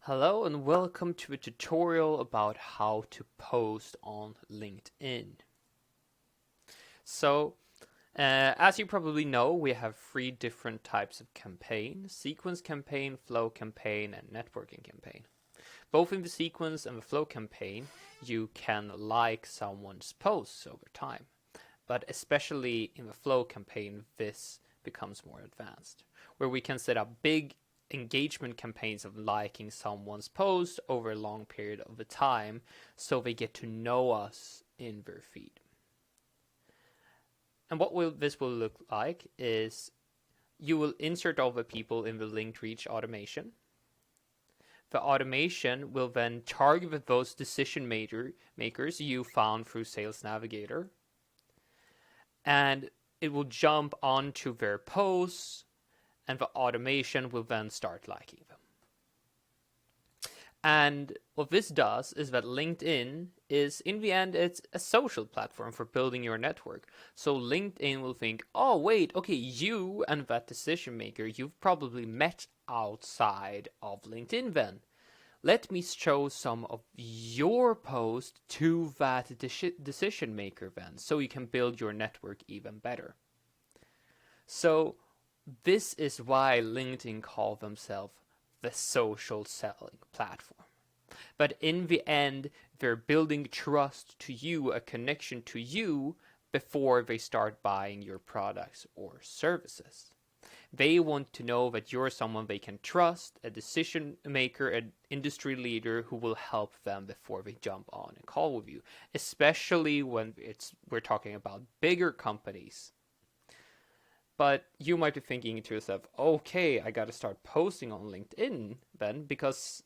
Hello and welcome to a tutorial about how to post on LinkedIn. So, as you probably know, we have three different types of campaign: sequence campaign, flow campaign, and networking campaign. Both in the sequence and the flow campaign, you can like someone's posts over time. But especially in the flow campaign, this becomes more advanced, where we can set up big engagement campaigns of liking someone's post over a long period of the time so they get to know us in their feed. And this will look like is you will insert all the people in the linked reach automation. The automation will then target those decision makers you found through Sales Navigator, and it will jump onto their posts, and the automation will then start liking them. And what this does is that LinkedIn is, in the end, it's a social platform for building your network. So LinkedIn will think, oh, wait, okay, you and that decision maker, you've probably met outside of LinkedIn then. Let me show some of your posts to that decision maker then, so you can build your network even better. So this is why LinkedIn call themselves the social selling platform. But in the end, they're building trust to you, a connection to you, before they start buying your products or services. They want to know that you're someone they can trust, a decision maker, an industry leader who will help them before they jump on a call with you, especially when we're talking about bigger companies. But you might be thinking to yourself, okay, I got to start posting on LinkedIn then, because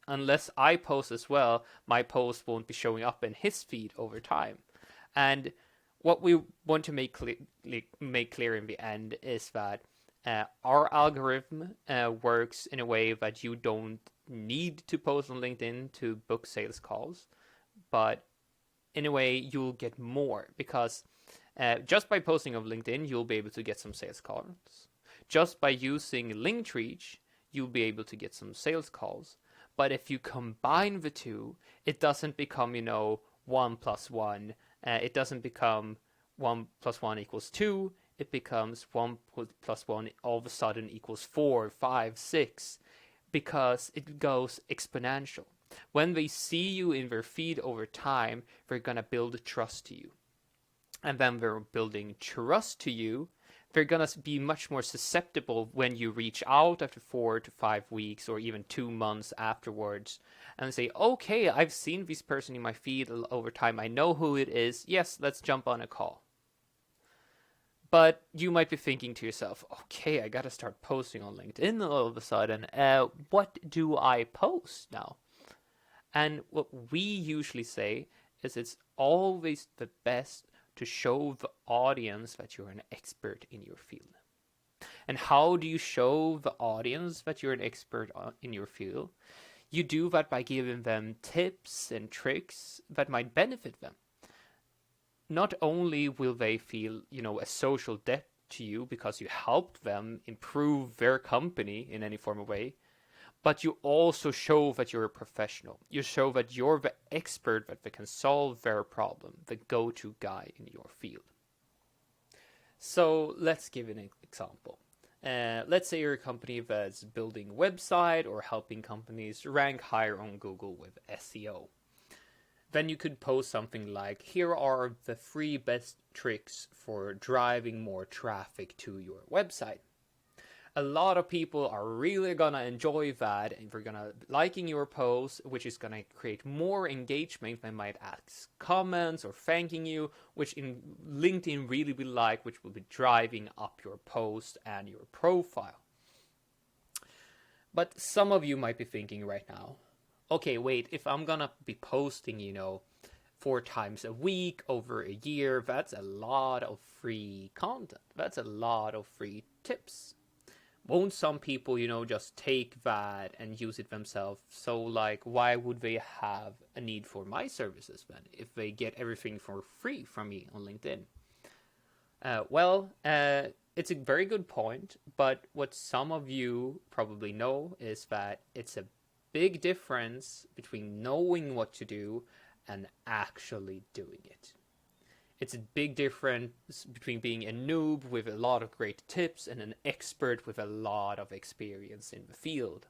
unless I post as well, my post won't be showing up in his feed over time. And what we want to make clear in the end is that our algorithm works in a way that you don't need to post on LinkedIn to book sales calls, but in a way you'll get more, because just by posting on LinkedIn, you'll be able to get some sales calls. Just by using Linktree, you'll be able to get some sales calls. But if you combine the two, it doesn't become, 1 plus 1. It doesn't become 1 plus 1 equals 2. It becomes 1 plus 1 all of a sudden equals 4, 5, 6, because it goes exponential. When they see you in their feed over time, they're going to build trust to you. And then they're building trust to you, they're going to be much more susceptible when you reach out after 4 to 5 weeks or even 2 months afterwards and say, okay, I've seen this person in my feed over time. I know who it is. Yes, let's jump on a call. But you might be thinking to yourself, okay, I got to start posting on LinkedIn all of a sudden. What do I post now? And what we usually say is it's always the best to show the audience that you're an expert in your field. And how do you show the audience that you're an expert in your field? You do that by giving them tips and tricks that might benefit them. Not only will they feel, a social debt to you because you helped them improve their company in any form of way, but you also show that you're a professional. You show that you're the expert that can solve their problem, the go-to guy in your field. So let's give an example. Let's say you're a company that's building a website or helping companies rank higher on Google with SEO. Then you could post something like, here are the 3 best tricks for driving more traffic to your website. A lot of people are really gonna enjoy that, and they're gonna liking your post, which is gonna create more engagement. They might ask comments or thanking you, which in LinkedIn really will like, which will be driving up your post and your profile. But some of you might be thinking right now, okay, wait, if I'm gonna be posting, 4 times a week over a year, that's a lot of free content. That's a lot of free tips. Won't some people, just take that and use it themselves? So, why would they have a need for my services then if they get everything for free from me on LinkedIn? It's a very good point, but what some of you probably know is that it's a big difference between knowing what to do and actually doing it. It's a big difference between being a noob with a lot of great tips and an expert with a lot of experience in the field.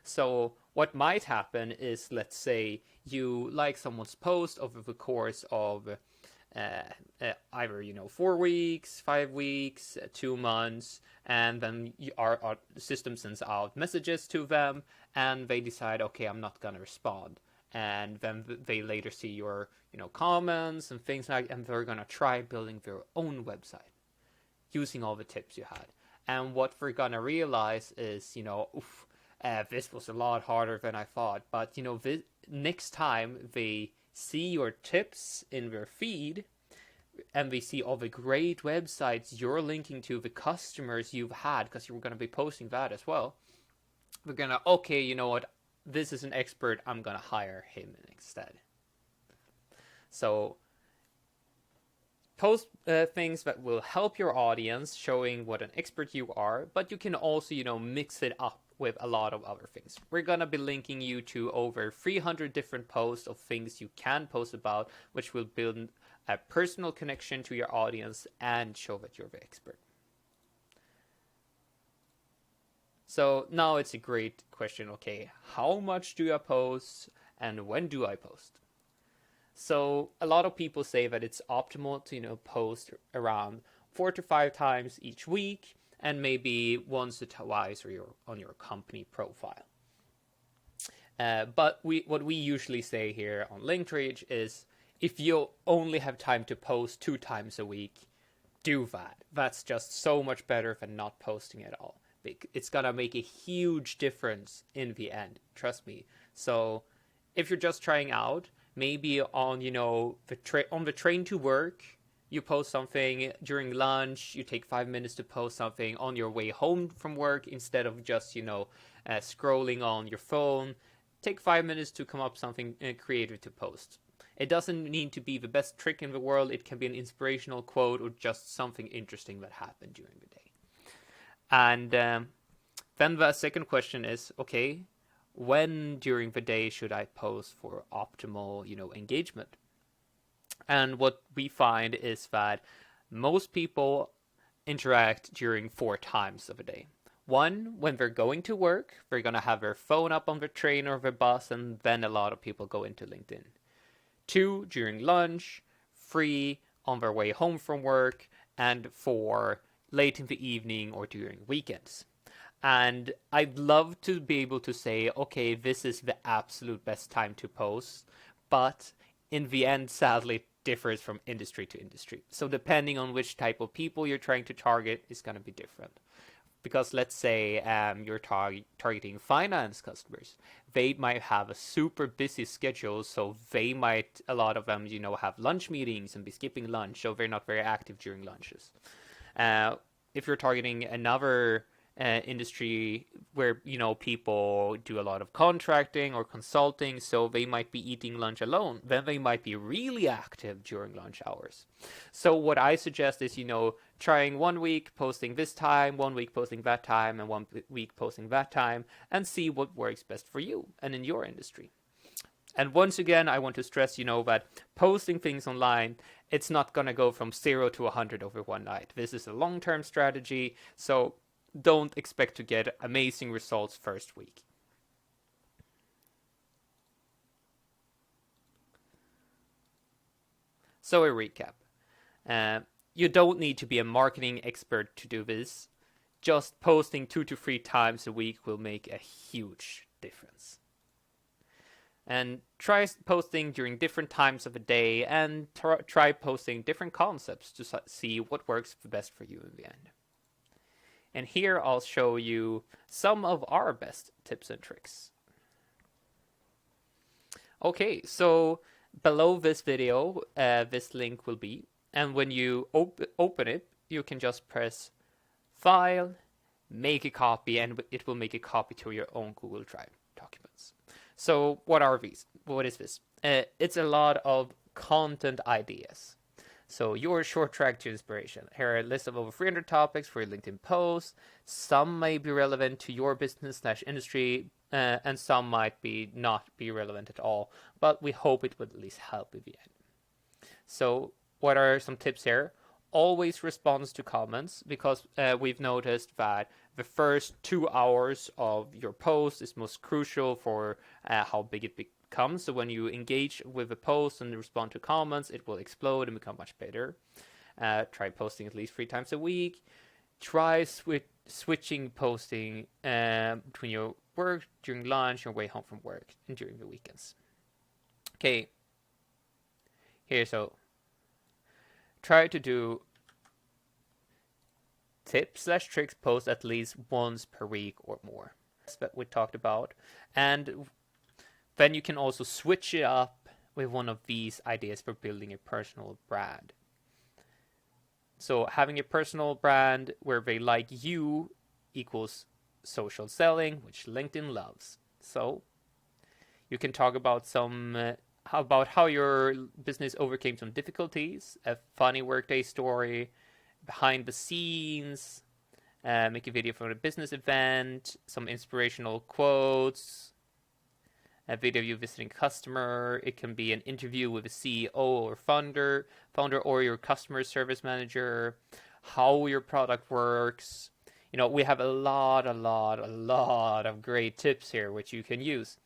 So what might happen is, let's say you like someone's post over the course of either 4 weeks, 5 weeks, 2 months, and then our system sends out messages to them, and they decide, okay, I'm not gonna respond, and then they later see your comments and things like, and they're gonna try building their own website using all the tips you had. And what we're gonna realize is, oof, this was a lot harder than I thought. But next time they see your tips in their feed, and they see all the great websites you're linking to, the customers you've had, because you're going to be posting that as well, they're gonna, okay, you know what, this is an expert, I'm gonna hire him instead. So post things that will help your audience, showing what an expert you are, but you can also, mix it up with a lot of other things. We're gonna be linking you to over 300 different posts of things you can post about, which will build a personal connection to your audience and show that you're the expert. So now it's a great question, okay, how much do I post and when do I post? So a lot of people say that it's optimal to post around 4 to 5 times each week, and maybe once or twice on your company profile. But what we usually say here on Linktree is, if you only have time to post 2 times a week, do that. That's just so much better than not posting at all. It's gonna make a huge difference in the end, trust me. So if you're just trying out, maybe on on the train to work, you post something. During lunch, you take 5 minutes to post something. On your way home from work, instead of just scrolling on your phone, take 5 minutes to come up something creative to post. It doesn't need to be the best trick in the world. It can be an inspirational quote or just something interesting that happened during the day. And then the second question is, okay, when during the day should I post for optimal engagement? And what we find is that most people interact during 4 times of a day. 1, when they're going to work, they're going to have their phone up on the train or the bus, and then a lot of people go into LinkedIn. 2, during lunch. 3, on their way home from work. And 4, late in the evening or during weekends. And I'd love to be able to say, okay, this is the absolute best time to post, but in the end, sadly, it differs from industry to industry. So depending on which type of people you're trying to target is going to be different. Because let's say you're targeting finance customers. They might have a super busy schedule, so they might, a lot of them, have lunch meetings and be skipping lunch, so they're not very active during lunches. If you're targeting another industry where people do a lot of contracting or consulting, so they might be eating lunch alone, then they might be really active during lunch hours. So what I suggest is trying 1 week posting this time, 1 week posting that time, and 1 week posting that time, and see what works best for you and in your industry. And once again, I want to stress, that posting things online, it's not going to go from 0 to 100 over one night. This is a long-term strategy, so don't expect to get amazing results first week. So a recap. You don't need to be a marketing expert to do this. Just posting 2 to 3 times a week will make a huge difference. And try posting during different times of the day, and try posting different concepts to see what works the best for you in the end. And here I'll show you some of our best tips and tricks. Okay, so below this video, this link will be, and when you open it, you can just press File, make a copy, and it will make a copy to your own Google Drive documents. So what are these? What is this? It's a lot of content ideas. So your short track to inspiration. Here are a list of over 300 topics for your LinkedIn posts. Some may be relevant to your business/industry, and some might not be relevant at all, but we hope it would at least help in the end. So what are some tips here? Always responds to comments, because we've noticed that the first 2 hours of your post is most crucial for how big it becomes. So when you engage with a post and respond to comments, it will explode and become much better. Try posting at least 3 times a week. Try switching posting between your work, during lunch, your way home from work, and during the weekends. Okay, here, so try to do tips/tricks post at least once per week or more. That's what we talked about. And then you can also switch it up with one of these ideas for building a personal brand. So having a personal brand where they like you equals social selling, which LinkedIn loves. So you can talk about how your business overcame some difficulties, a funny workday story, behind the scenes, make a video from a business event, some inspirational quotes, a video of you visiting a customer. It can be an interview with a CEO or founder, or your customer service manager, how your product works. We have a lot of great tips here which you can use.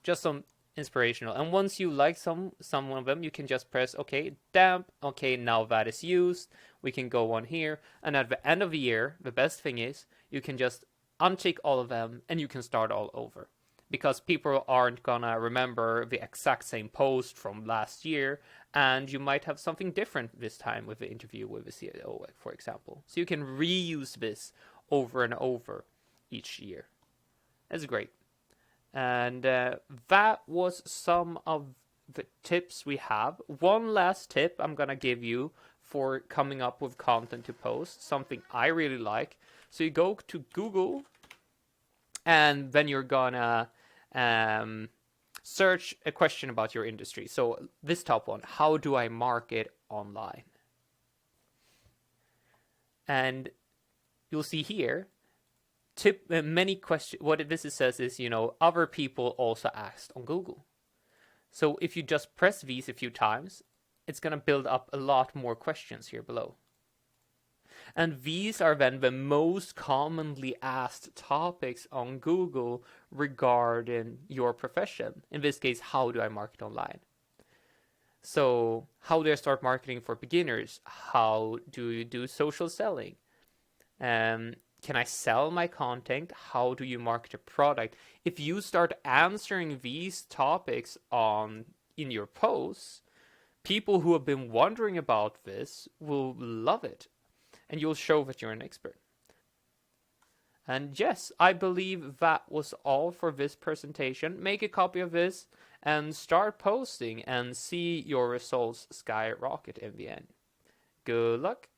Just some inspirational. And once you like some of them, you can just press okay, damp. Okay, now that is used. We can go on here. And at the end of the year, the best thing is you can just uncheck all of them and you can start all over. Because people aren't gonna remember the exact same post from last year, and you might have something different this time with the interview with the CEO, for example. So you can reuse this over and over each year. That's great. And that was some of the tips we have. One last tip I'm gonna give you for coming up with content to post, something I really like. So you go to Google, and then you're gonna search a question about your industry. So this top one, how do I market online? And you'll see here, many questions. What this says is, other people also asked on Google. So if you just press these a few times, it's going to build up a lot more questions here below. And these are then the most commonly asked topics on Google regarding your profession. In this case, how do I market online? So how do I start marketing for beginners? How do you do social selling? Can I sell my content? How do you market a product? If you start answering these topics in your posts, people who have been wondering about this will love it. And you'll show that you're an expert. And yes, I believe that was all for this presentation. Make a copy of this and start posting and see your results skyrocket in the end. Good luck.